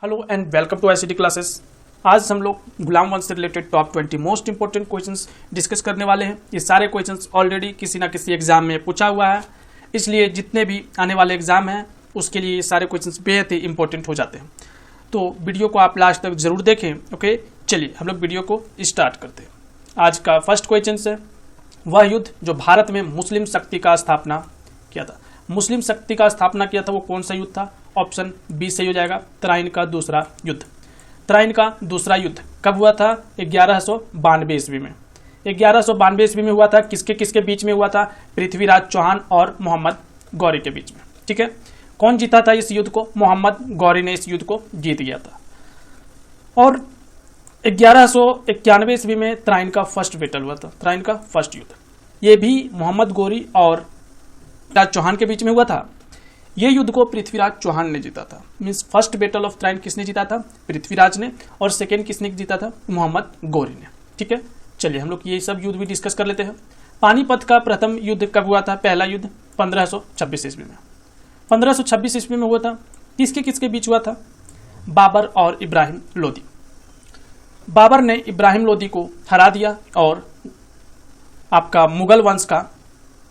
Hello and welcome to ICT classes. आज हम लोग गुलाम वंश से related top 20 most important questions discuss करने वाले हैं। ये सारे क्वेश्चंस ऑलरेडी किसी ना किसी एग्जाम में पूछा हुआ है, इसलिए जितने भी आने वाले एग्जाम हैं उसके लिए ये सारे क्वेश्चंस बेहद ही इंपॉर्टेंट हो जाते हैं। तो वीडियो को आप लास्ट तक जरूर देखें। ओके, चलिए हम लोग वीडियो को स्टार्ट करते हैं। आज का फर्स्ट क्वेश्चन है, वह युद्ध जो भारत में मुस्लिम शक्ति का स्थापना किया था। मुस्लिम शक्ति का स्थापना किया था वो कौन सा युद्ध था? ऑप्शन बी सही हो जाएगा, तराइन का दूसरा युद्ध। तराइन का दूसरा युद्ध कब हुआ था? 1192 ईस्वी में। 1192 ईस्वी में हुआ था। किसके किसके बीच में हुआ था? पृथ्वीराज चौहान और मोहम्मद गौरी के बीच में। ठीक है, कौन जीता था इस युद्ध को? मोहम्मद गौरी ने इस युद्ध को जीत गया था। और 1191 ईस्वी में तराइन का फर्स्ट बैटल हुआ था, तराइन का फर्स्ट युद्ध। ये भी मोहम्मद गौरी और राज चौहान के बीच में हुआ था। ये युद्ध को पृथ्वीराज चौहान ने जीता था। Means first battle of Tarain किसने जीता था? पृथ्वीराज ने। और सेकेंड किसने जीता था? मोहम्मद गौरी ने। ठीक है, चलिए हम लोग ये सब युद्ध भी डिस्कस कर लेते हैं। पानीपत का प्रथम युद्ध कब हुआ था? पहला युद्ध 1526 ईस्वी में। 1526 ईस्वी में हुआ था। किसके किसके बीच हुआ था? बाबर और इब्राहिम लोदी। बाबर ने इब्राहिम लोदी को हरा दिया और आपका मुगल वंश का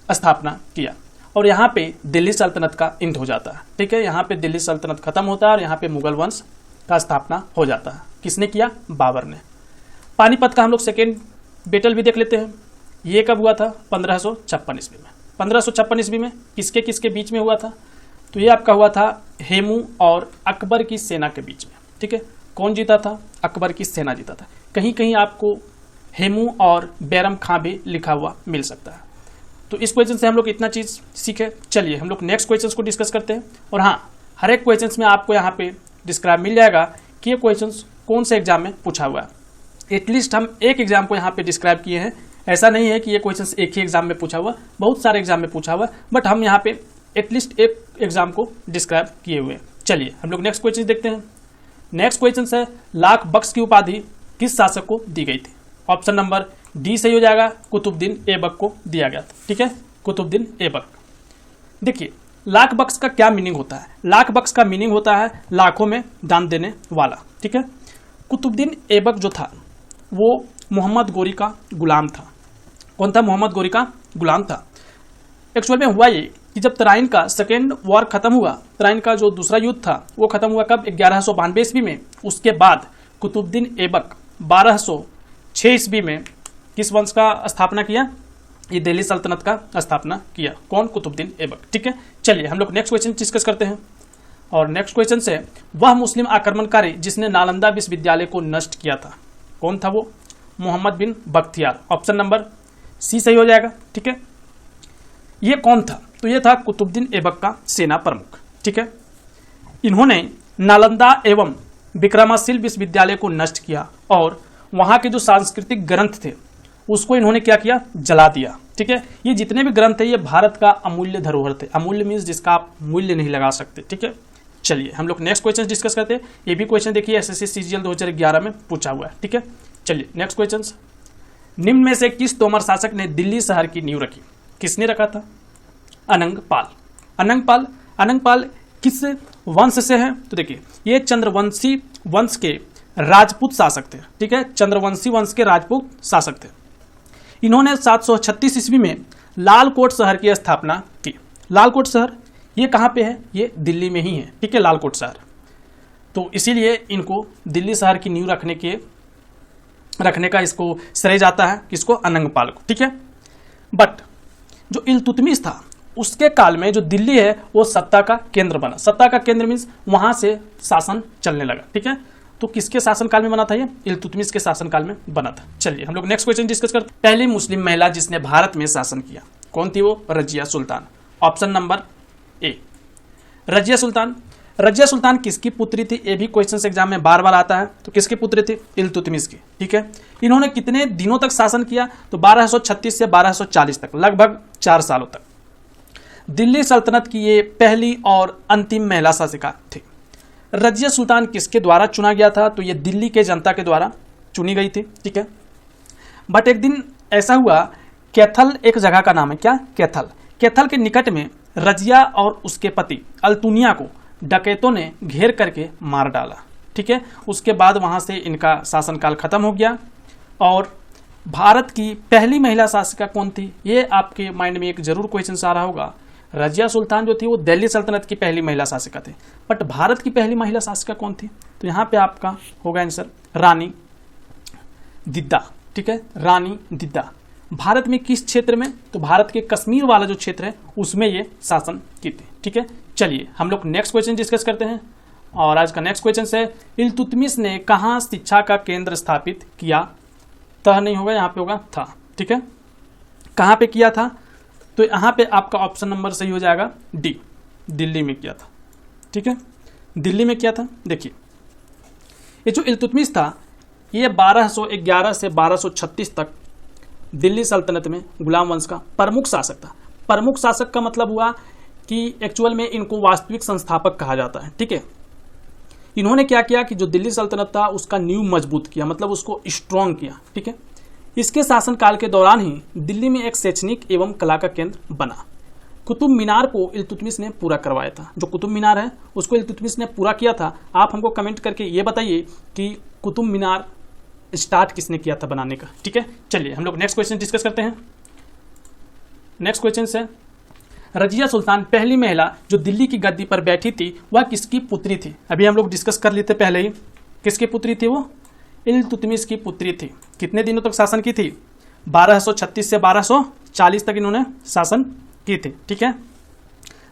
स्थापना किया। और यहाँ पे दिल्ली सल्तनत का इंत हो जाता है। ठीक है, यहाँ पे दिल्ली सल्तनत खत्म होता है और यहाँ पे मुगल वंश का स्थापना हो जाता है। किसने किया? बाबर ने। पानीपत का हम लोग सेकेंड बैटल भी देख लेते हैं। ये कब हुआ था? 1556 ईस्वी में। 1556 ईस्वी में किसके किसके बीच में हुआ था? तो ये आपका हुआ था हेमू और अकबर की सेना के बीच में। ठीक है, कौन जीता था? अकबर की सेना जीता था। कहीं कहीं आपको हेमू और बैरम खां भी लिखा हुआ मिल सकता है। तो इस क्वेश्चन से हम लोग इतना चीज सीखे। चलिए हम लोग नेक्स्ट क्वेश्चन को डिस्कस करते हैं। और हाँ, हर एक क्वेश्चन में आपको यहाँ पे डिस्क्राइब मिल जाएगा कि ये क्वेश्चन कौन से एग्जाम में पूछा हुआ है। एटलीस्ट हम एक एग्जाम को यहाँ पे डिस्क्राइब किए हैं। ऐसा नहीं है कि ये क्वेश्चन एक ही एग्जाम में पूछा हुआ, बहुत सारे एग्जाम में पूछा हुआ, बट हम यहाँ पे एटलीस्ट एक एग्जाम को डिस्क्राइब किए हुए हैं। चलिए हम लोग नेक्स्ट क्वेश्चन देखते हैं। नेक्स्ट क्वेश्चन है, लाख बख्श की उपाधि किस शासक को दी गई थी? ऑप्शन नंबर डी सही हो जाएगा, कुतुबुद्दीन ऐबक को दिया गया था। ठीक है, कुतुबुद्दीन ऐबक। देखिए लाख बख्श का क्या मीनिंग होता है? लाख बख्श का मीनिंग होता है लाखों में दान देने वाला। ठीक है, कुतुबुद्दीन ऐबक जो था वो मोहम्मद गौरी का गुलाम था। कौन था? मोहम्मद गौरी का गुलाम था। एक्चुअल में हुआ ये कि जब तराइन का सेकेंड वॉर खत्म हुआ, तराइन का जो दूसरा युद्ध था वो खत्म हुआ कब? 1192 ईस्वी में। उसके बाद कुतुबुद्दीन ऐबक 1206 ईस्वी में किस वंश का स्थापना किया? ये दिल्ली सल्तनत का स्थापना किया। कौन? कुतुबुद्दीन ऐबक। ठीक है, चलिए हम लोग नेक्स्ट क्वेश्चन डिस्कस करते हैं। और नेक्स्ट क्वेश्चन से, वह मुस्लिम आक्रमणकारी जिसने नालंदा विश्वविद्यालय को नष्ट किया था, कौन था वो? मोहम्मद बिन बख्तियार। ऑप्शन नंबर सी सही हो जाएगा। ठीक है, ये कौन था? तो ये था कुतुबुद्दीन ऐबक का सेना प्रमुख। ठीक है, इन्होंने नालंदा एवं विक्रमाशील विश्वविद्यालय को नष्ट किया और वहां के जो सांस्कृतिक ग्रंथ थे उसको इन्होंने क्या किया? जला दिया। ठीक है, ये जितने भी ग्रंथ थे ये भारत का अमूल्य धरोहर थे। अमूल्य मीन्स जिसका आप मूल्य नहीं लगा सकते। ठीक है, चलिए हम लोग नेक्स्ट क्वेश्चन डिस्कस करते हैं। ये भी क्वेश्चन देखिए एसएससी सीजीएल 2011 में पूछा हुआ है। ठीक है, चलिए नेक्स्ट क्वेश्चन, निम्न में से किस तोमर शासक ने दिल्ली शहर की नींव रखी? किसने रखा था? अनंगपाल। अनंगपाल। अनंगपाल किस वंश से है? तो देखिए ये चंद्रवंशी वंश के राजपूत शासक थे। ठीक है, चंद्रवंशी वंश के राजपूत शासक थे। इन्होंने 736 ईस्वी में लालकोट शहर की स्थापना की। लालकोट शहर ये कहाँ पे है? ये दिल्ली में ही है। ठीक है, लालकोट शहर। तो इसीलिए इनको दिल्ली शहर की नींव रखने का इसको श्रेय जाता है। किसको? अनंगपाल को। ठीक है, बट जो इल्तुतमिश था उसके काल में जो दिल्ली है वो सत्ता का केंद्र बना। सत्ता का केंद्र मीन्स वहां से शासन चलने लगा। ठीक है, तो किसके शासनकाल में बना था? ये इल्तुतमिश के शासनकाल में बना था। चलिए हम लोग नेक्स्ट क्वेश्चन डिस्कस करते हैं। पहली मुस्लिम महिला जिसने भारत में शासन किया, कौन थी वो? Razia Sultan. Option number A, Razia Sultan. Razia Sultan किसकी पुत्री थी? ये भी क्वेश्चन एग्जाम में बार बार आता है। तो किसकी पुत्री थी? इल्तुतमिश की। ठीक है, इन्होंने कितने दिनों तक शासन किया? तो 1236 से 1240 तक, लगभग 4 सालों तक। दिल्ली सल्तनत की ये पहली और अंतिम महिला शासिका थी। रजिया सुल्तान किसके द्वारा चुना गया था? तो ये दिल्ली के जनता के द्वारा चुनी गई थी। ठीक है, बट एक दिन ऐसा हुआ, कैथल एक जगह का नाम है। क्या? कैथल। कैथल के निकट में रजिया और उसके पति अल्तुनिया को डकैतों ने घेर करके मार डाला। ठीक है। उसके बाद वहाँ से इनका शासनकाल खत्म हो गया। और भारत की पहली महिला शासिका कौन थी, ये आपके माइंड में एक जरूर क्वेश्चन आ रहा होगा। रजिया सुल्तान जो थी वो दिल्ली सल्तनत की पहली महिला शासिका थी, बट भारत की पहली महिला शासिका कौन थी, तो यहाँ पे आपका होगा आंसर रानी दिद्दा, ठीक है, रानी दिद्दा। भारत में किस क्षेत्र में, तो भारत के कश्मीर वाला जो क्षेत्र है उसमें ये शासन की थी, ठीक है। चलिए हम लोग नेक्स्ट क्वेश्चन डिस्कस करते हैं। और आज का नेक्स्ट क्वेश्चन है, इल्तुतमिश ने कहाँ शिक्षा का केंद्र स्थापित किया, तह नहीं होगा, यहाँ पे होगा था, ठीक है। कहाँ पे किया था, तो यहाँ पे आपका ऑप्शन नंबर सही हो जाएगा डी, दिल्ली में किया था, ठीक है, दिल्ली में किया था। देखिए ये जो इल्तुतमिश था ये 1211 से 1236 तक दिल्ली सल्तनत में गुलाम वंश का प्रमुख शासक था। प्रमुख शासक का मतलब हुआ कि एक्चुअल में इनको वास्तविक संस्थापक कहा जाता है, ठीक है। इन्होंने क्या किया कि जो दिल्ली सल्तनत था उसका नींव मजबूत किया, मतलब उसको स्ट्रॉन्ग किया, ठीक है। इसके शासनकाल के दौरान ही दिल्ली में एक शैक्षणिक एवं कला का केंद्र बना। कुतुब मीनार को इल्तुतमिश ने पूरा करवाया था, जो कुतुब मीनार है उसको इल्तुतमिश ने पूरा किया था। आप हमको कमेंट करके ये बताइए कि कुतुब मीनार स्टार्ट किसने किया था बनाने का, ठीक है। चलिए हम लोग नेक्स्ट क्वेश्चन डिस्कस करते हैं। नेक्स्ट क्वेश्चन है, रजिया सुल्तान पहली महिला जो दिल्ली की गद्दी पर बैठी थी वह किसकी पुत्री थी। अभी हम लोग डिस्कस कर लेते पहले ही, किसकी पुत्री थी वो, इल्तुतमिश की पुत्री थी। कितने दिनों तक शासन की थी, 1236 से 1240 तक इन्होंने शासन की थी, ठीक है।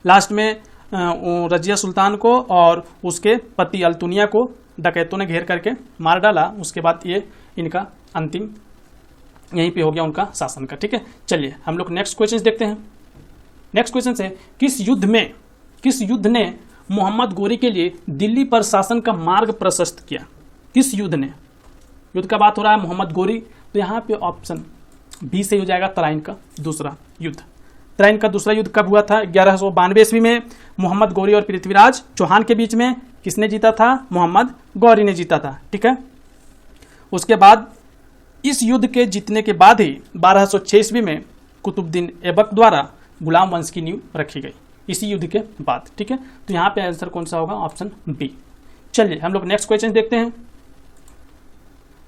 लास्ट में रजिया सुल्तान को और उसके पति अल्तुनिया को डकैतों ने घेर करके मार डाला। उसके बाद ये इनका अंतिम यहीं पे हो गया उनका शासन का, ठीक है। चलिए हम लोग नेक्स्ट क्वेश्चन देखते हैं। नेक्स्ट क्वेश्चन है, किस युद्ध ने मोहम्मद गोरी के लिए दिल्ली पर शासन का मार्ग प्रशस्त किया। किस युद्ध ने, युद्ध का बात हो रहा है मोहम्मद गोरी, तो यहाँ पे ऑप्शन बी से हो जाएगा तराइन का दूसरा युद्ध। तराइन का दूसरा युद्ध कब हुआ था, 1192 ईस्वी में मोहम्मद गोरी और पृथ्वीराज चौहान के बीच में। किसने जीता था, मोहम्मद गौरी ने जीता था, ठीक है। उसके बाद इस युद्ध के जीतने के बाद ही 1206 ईस्वी में कुतुबुद्दीन ऐबक द्वारा गुलाम वंश की नींव रखी गई, इसी युद्ध के बाद, ठीक है। तो यहाँ पे आंसर कौन सा होगा, ऑप्शन बी। चलिए हम लोग नेक्स्ट क्वेश्चन देखते हैं।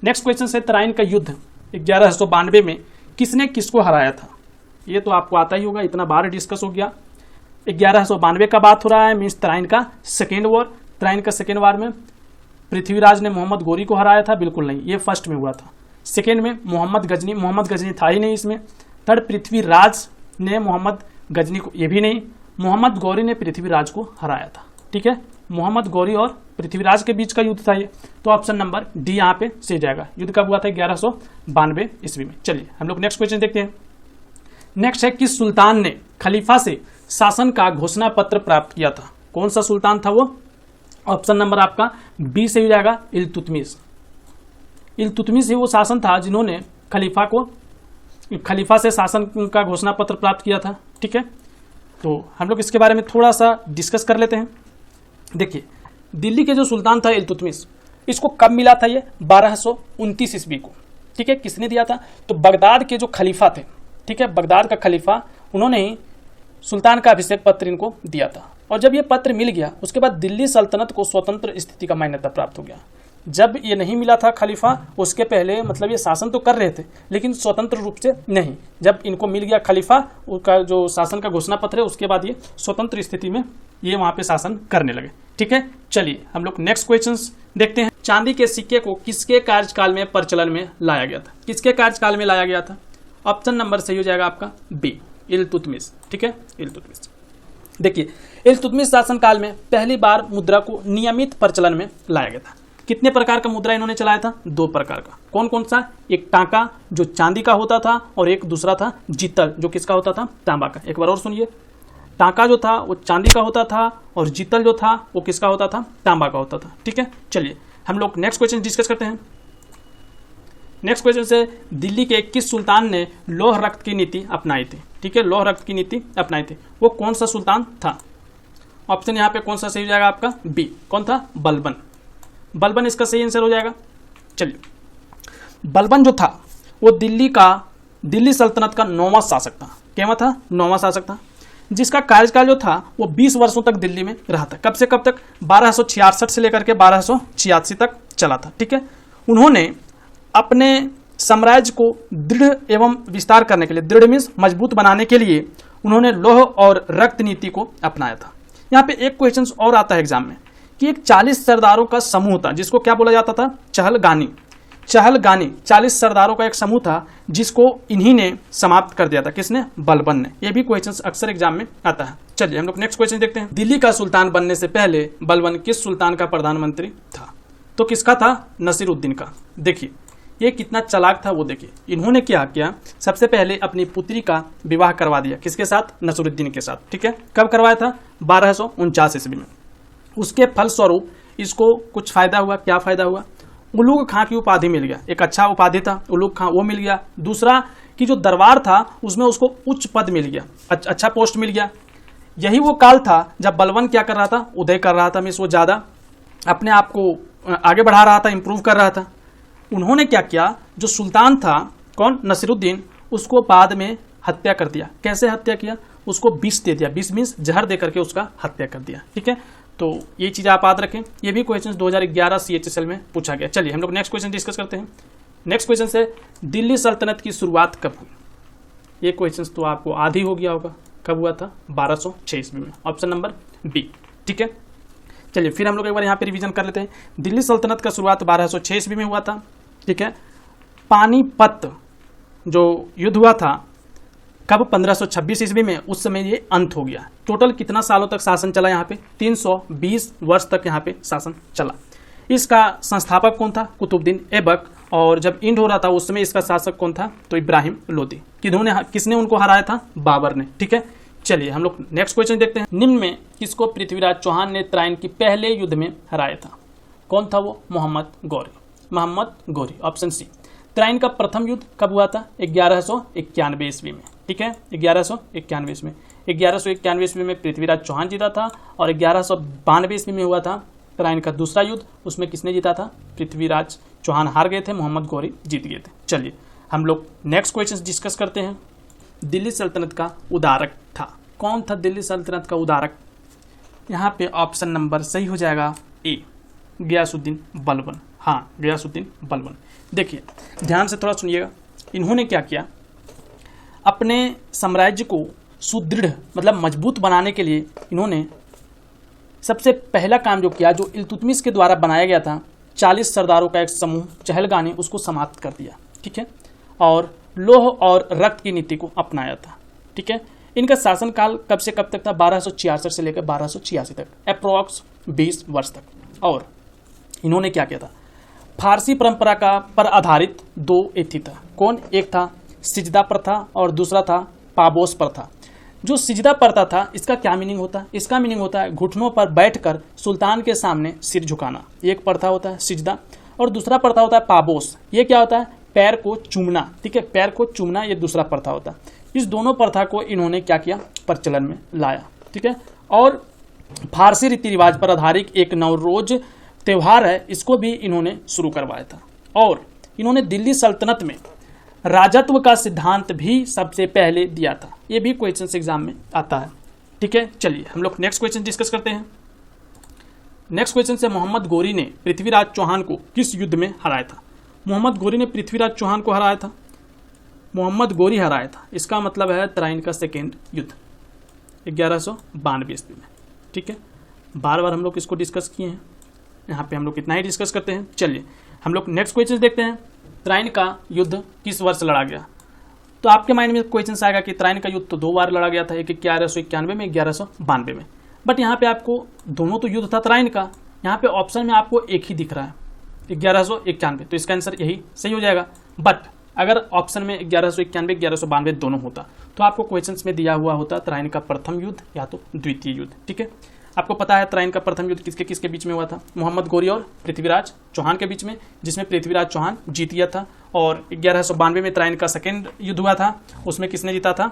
नेक्स्ट क्वेश्चन है, तराइन का युद्ध 1192 में किसने किसको हराया था। ये तो आपको आता ही होगा, इतना बार डिस्कस हो गया। 1192 का बात हो रहा है, मीन्स तराइन का सेकेंड वॉर। तराइन का सेकेंड वॉर में पृथ्वीराज ने मोहम्मद गोरी को हराया था, बिल्कुल नहीं, ये फर्स्ट में हुआ था। सेकेंड में मोहम्मद गजनी था ही नहीं इसमें। थर्ड पृथ्वीराज ने मोहम्मद गजनी को, ये भी नहीं। मोहम्मद गौरी ने पृथ्वीराज को हराया था, ठीक है। मोहम्मद गौरी और पृथ्वीराज के बीच का युद्ध था ये, तो ऑप्शन नंबर डी यहाँ पे सही जाएगा। युद्ध कब हुआ था, 1192 ईस्वी में। चलिए हम लोग नेक्स्ट क्वेश्चन देखते हैं। नेक्स्ट है, किस सुल्तान ने खलीफा से शासन का घोषणा पत्र प्राप्त किया था। कौन सा सुल्तान था वो, ऑप्शन नंबर आपका बी से हो जाएगा, इल्तुतमिश। इल्तुतमिश ही वो शासन था जिन्होंने खलीफा से शासन का घोषणा पत्र प्राप्त किया था, ठीक है। तो हम लोग इसके बारे में थोड़ा सा डिस्कस कर लेते हैं। देखिए दिल्ली के जो सुल्तान था इल्तुतमिश, इसको कब मिला था, ये 1229 ईस्वी को, ठीक है। किसने दिया था, तो बगदाद के जो खलीफा थे, ठीक है, बगदाद का खलीफा, उन्होंने ही सुल्तान का अभिषेक पत्र इनको दिया था। और जब ये पत्र मिल गया उसके बाद दिल्ली सल्तनत को स्वतंत्र स्थिति का मान्यता प्राप्त हो गया। जब ये नहीं मिला था खलीफा, उसके पहले मतलब ये शासन तो कर रहे थे लेकिन स्वतंत्र रूप से नहीं। जब इनको मिल गया खलीफा, उनका जो शासन का घोषणा पत्र है, उसके बाद ये स्वतंत्र स्थिति में ये वहां पे शासन करने लगे, ठीक है। चलिए हम लोग नेक्स्ट क्वेश्चंस देखते हैं। चांदी के सिक्के को किसके कार्यकाल में प्रचलन में लाया गया था। किसके कार्यकाल में लाया गया था, ऑप्शन नंबर सही हो जाएगा आपका बी, इल्तुतमिश, ठीक है, इल्तुतमिश। देखिए इल्तुतमिश शासनकाल में पहली बार मुद्रा को नियमित प्रचलन में लाया गया था। कितने प्रकार का मुद्रा इन्होंने चलाया था, 2 प्रकार का। कौन कौन सा, एक टांका जो चांदी का होता था और एक दूसरा था जितल जो किसका होता था, तांबा का। एक बार और सुनिए, टांका जो था वो चांदी का होता था और जितल जो था वो किसका होता था, तांबा का होता था, ठीक है। चलिए हम लोग नेक्स्ट क्वेश्चन डिस्कस करते हैं। नेक्स्ट क्वेश्चन से, दिल्ली के किस सुल्तान ने लौह रक्त की नीति अपनाई थी, ठीक है, लौह रक्त की नीति अपनाई थी, वो कौन सा सुल्तान था। ऑप्शन यहाँ पे कौन सा सही हो जाएगा आपका बी, कौन था, बलबन। बलबन इसका सही आंसर हो जाएगा। चलिए बलबन जो था वो दिल्ली सल्तनत का 9वां शासक था। क्या था, 9वां शासक था। जिसका कार्यकाल जो था वो 20 वर्षों तक दिल्ली में रहा था। कब से कब तक? 1266 से लेकर के 1286 तक चला था। ठीक है, उन्होंने अपने साम्राज्य को दृढ़ एवं विस्तार करने के लिए, दृढ़ मीन्स मजबूत बनाने के लिए, उन्होंने लौह और रक्त नीति को अपनाया था। यहाँ पे एक क्वेश्चन और आता है एग्जाम में कि एक 40 सरदारों का समूह था जिसको क्या बोला जाता था? चहलगानी। 40 सरदारों का एक समूह था जिसको इन्हीं ने समाप्त कर दिया था। किसने? बलबन ने। ये भी क्वेश्चन अक्सर एग्जाम में आता है। चलिए हम लोग नेक्स्ट क्वेश्चन देखते हैं। दिल्ली का सुल्तान बनने से पहले बलबन किस सुल्तान का प्रधानमंत्री था? तो किसका था? नसीरुद्दीन का। देखिए ये कितना चालाक था वो देखिए। इन्होंने क्या किया? सबसे पहले अपनी पुत्री का विवाह करवा दिया। किसके साथ? नसीरुद्दीन के साथ। ठीक है, कब करवाया था? 1249 ईस्वी में। उसके फलस्वरूप इसको कुछ फायदा हुआ। क्या फायदा हुआ? उलूग खां की उपाधि मिल गया। एक अच्छा उपाधि था उलूग खां, वो मिल गया। दूसरा कि जो दरबार था उसमें उसको उच्च पद मिल गया, अच्छा पोस्ट मिल गया। यही वो काल था जब बलबन क्या कर रहा था? उदय कर रहा था। मीन्स वो ज्यादा अपने आप को आगे बढ़ा रहा था, इंप्रूव कर रहा था। उन्होंने क्या किया? जो सुल्तान था, कौन? नसीरुद्दीन, उसको बाद में हत्या कर दिया। कैसे हत्या किया? उसको विष दे दिया। विष मीन्स जहर दे करके उसका हत्या कर दिया। ठीक है, तो ये चीज आप याद रखें। ये भी क्वेश्चन 2011 CHSL में पूछा गया। चलिए हम लोग नेक्स्ट क्वेश्चन डिस्कस करते हैं। नेक्स्ट क्वेश्चन से दिल्ली सल्तनत की शुरुआत कब हुई? ये क्वेश्चन तो आपको आधी हो गया होगा। कब हुआ था? 1206 ईस्वी में। Option number B. ठीक है, चलिए फिर हम लोग एक बार यहाँ पे रिवीजन कर लेते हैं। दिल्ली सल्तनत का शुरुआत 1206 ईस्वी में हुआ था। ठीक है, पानीपत जो युद्ध हुआ था कब? 1526 ईस्वी में। उस समय ये अंत हो गया। टोटल कितना सालों तक शासन चला यहाँ पे? 320 वर्ष तक यहाँ पे शासन चला। इसका संस्थापक कौन था? कुतुबुद्दीन ऐबक। और जब इंड हो रहा था उस समय इसका शासक कौन था? तो इब्राहिम लोदी। किसने उनको हराया था? बाबर ने। ठीक है, चलिए हम लोग नेक्स्ट क्वेश्चन देखते हैं। निम्न में किसको पृथ्वीराज चौहान ने तराइन की पहले युद्ध में हराया था? कौन था वो? मोहम्मद गौरी। Option C. तराइन का प्रथम युद्ध कब हुआ था? 1191 ईस्वी में। ठीक है, 1191 ईस्वी में। 1191 ईस्वी में पृथ्वीराज चौहान जीता था और 1192 ईस्वी में हुआ था तराइन का दूसरा युद्ध। उसमें किसने जीता था? पृथ्वीराज चौहान हार गए थे, मोहम्मद गौरी जीत गए थे। चलिए हम लोग नेक्स्ट क्वेश्चन डिस्कस करते हैं। दिल्ली सल्तनत का उदारक था। कौन था दिल्ली सल्तनत का उदारक? यहाँ पे ऑप्शन नंबर सही हो जाएगा ए, गयासुद्दीन बलबन। हाँ, गयासुद्दीन बलबन। देखिए ध्यान से थोड़ा सुनिएगा। इन्होंने क्या किया? अपने साम्राज्य को सुदृढ़ मतलब मजबूत बनाने के लिए इन्होंने सबसे पहला काम जो किया, जो इल्तुतमिश के द्वारा बनाया गया था, 40 सरदारों का एक समूह चहलगानी, उसको समाप्त कर दिया। ठीक है, और लौह और रक्त की नीति को अपनाया था। ठीक है, इनका शासनकाल कब से कब तक था? 1266 से लेकर 1286 तक, अप्रॉक्स 20 वर्ष तक। और इन्होंने क्या किया था? फारसी परंपरा का पर आधारित 2 एथी था। कौन? एक था सिजदा प्रथा और दूसरा था पाबोस प्रथा। जो सिजदा प्रथा था इसका क्या मीनिंग होता है? इसका मीनिंग होता है घुटनों पर बैठकर सुल्तान के सामने सिर झुकाना। एक प्रथा होता है सिजदा, और दूसरा प्रथा होता है पाबोस। ये क्या होता है? पैर को चूमना। ठीक है, पैर को चूमना ये दूसरा प्रथा होता है। इस दोनों प्रथा को इन्होंने क्या किया? प्रचलन में लाया। ठीक है, और फारसी रीति रिवाज पर आधारित एक नवरोज त्योहार है, इसको भी इन्होंने शुरू करवाया था। और इन्होंने दिल्ली सल्तनत में राजत्व का सिद्धांत भी सबसे पहले दिया था। ये भी क्वेश्चन एग्जाम में आता है। ठीक है, चलिए हम लोग नेक्स्ट क्वेश्चन डिस्कस करते हैं। नेक्स्ट क्वेश्चन से मोहम्मद गौरी ने पृथ्वीराज चौहान को किस युद्ध में हराया था? मोहम्मद गौरी ने पृथ्वीराज चौहान को हराया था। मोहम्मद गौरी हराया था, इसका मतलब है तराइन का सेकेंड युद्ध 1192 ईस्वी में। ठीक है, बार बार हम लोग इसको डिस्कस किए हैं, यहाँ पे हम लोग इतना ही डिस्कस करते हैं। चलिए हम लोग नेक्स्ट क्वेश्चन देखते हैं। तराइन का युद्ध किस वर्ष लड़ा गया? तो आपके माइंड में क्वेश्चन आएगा कि तराइन का युद्ध तो 2 बार लड़ा गया था, एक 1191 में, 1192 में। बट यहाँ पे आपको दोनों तो युद्ध था तराइन का, यहाँ पे ऑप्शन में आपको एक ही दिख रहा है 1191, तो इसका आंसर यही सही हो जाएगा। बट अगर ऑप्शन में 1191 1192 दोनों होता तो आपको क्वेश्चंस में दिया हुआ होता तराइन का प्रथम युद्ध या तो द्वितीय युद्ध। ठीक है, आपको पता है तराइन का प्रथम युद्ध किसके किसके बीच में हुआ था? मोहम्मद गौरी और पृथ्वीराज चौहान के बीच में, जिसमें पृथ्वीराज चौहान जीत गया था। और 1192 में तराइन का सेकेंड युद्ध हुआ था, उसमें किसने जीता था?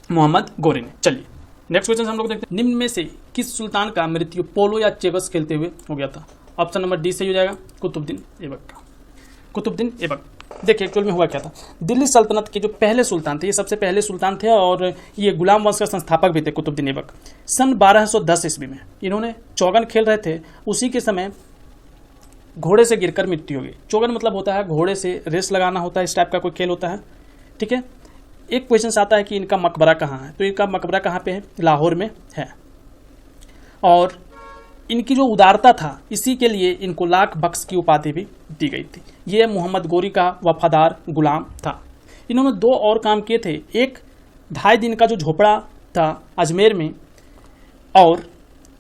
मोहम्मद गौरी ने। चलिए नेक्स्ट क्वेश्चन हम लोग देखते हैं। निम्न में से किस सुल्तान का मृत्यु पोलो या चेस खेलते हुए हो गया था? ऑप्शन नंबर डी सही हो जाएगा, कुतुबुद्दीन ऐबक का। कुतुबुद्दीन ऐबक। देखिए एक्चुअल में हुआ क्या था। दिल्ली सल्तनत के जो पहले सुल्तान थे, ये सबसे पहले सुल्तान थे और ये गुलाम वंश का संस्थापक भी थे, कुतुबुद्दीन ऐबक। सन 1210 ईस्वी में इन्होंने चौगन खेल रहे थे, उसी के समय घोड़े से गिरकर मृत्यु हो गई। चौगन मतलब होता है घोड़े से रेस लगाना होता है, इस टाइप का कोई खेल होता है, ठीक है। एक क्वेश्चन आता है कि इनका मकबरा कहाँ है, तो इनका मकबरा कहाँ पे है, लाहौर में है। और इनकी जो उदारता था, इसी के लिए इनको लाख बख्श की उपाधि भी दी गई थी। ये मोहम्मद गोरी का वफादार गुलाम था। इन्होंने 2 और काम किए थे, एक 2.5 दिन का जो झोपड़ा था अजमेर में, और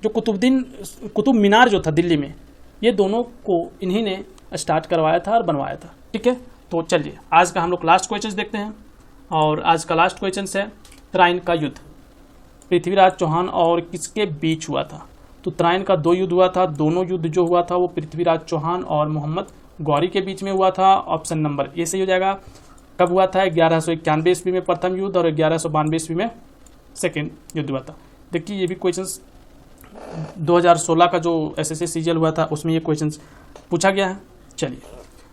जो कुतुब मीनार जो था दिल्ली में, ये दोनों को इन्हीं ने स्टार्ट करवाया था और बनवाया था, ठीक है। तो चलिए आज का हम लोग लास्ट क्वेश्चन देखते हैं, और आज का लास्ट क्वेश्चन है त्राइन का युद्ध पृथ्वीराज चौहान और किसके बीच हुआ था। तो त्राइन का 2 युद्ध हुआ था, दोनों युद्ध जो हुआ था वो पृथ्वीराज चौहान और मोहम्मद गौरी के बीच में हुआ था। ऑप्शन नंबर ए सही हो जाएगा। कब हुआ था, 1191 ईस्वी में प्रथम युद्ध और 1192 ईस्वी में सेकेंड युद्ध हुआ था। देखिए ये भी क्वेश्चंस 2016 का जो SSC सीजीएल हुआ था उसमें ये क्वेश्चंस पूछा गया है। चलिए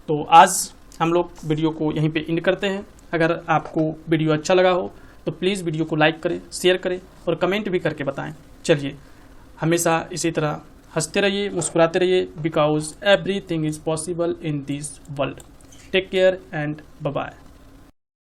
तो आज हम लोग वीडियो को यहीं पे एंड करते हैं। अगर आपको वीडियो अच्छा लगा हो तो प्लीज़ वीडियो को लाइक करें, शेयर करें और कमेंट भी करके बताएं। चलिए हमेशा इसी तरह हंसते रहिए, मुस्कुराते रहिए, because everything is possible in this world. Take care and bye bye.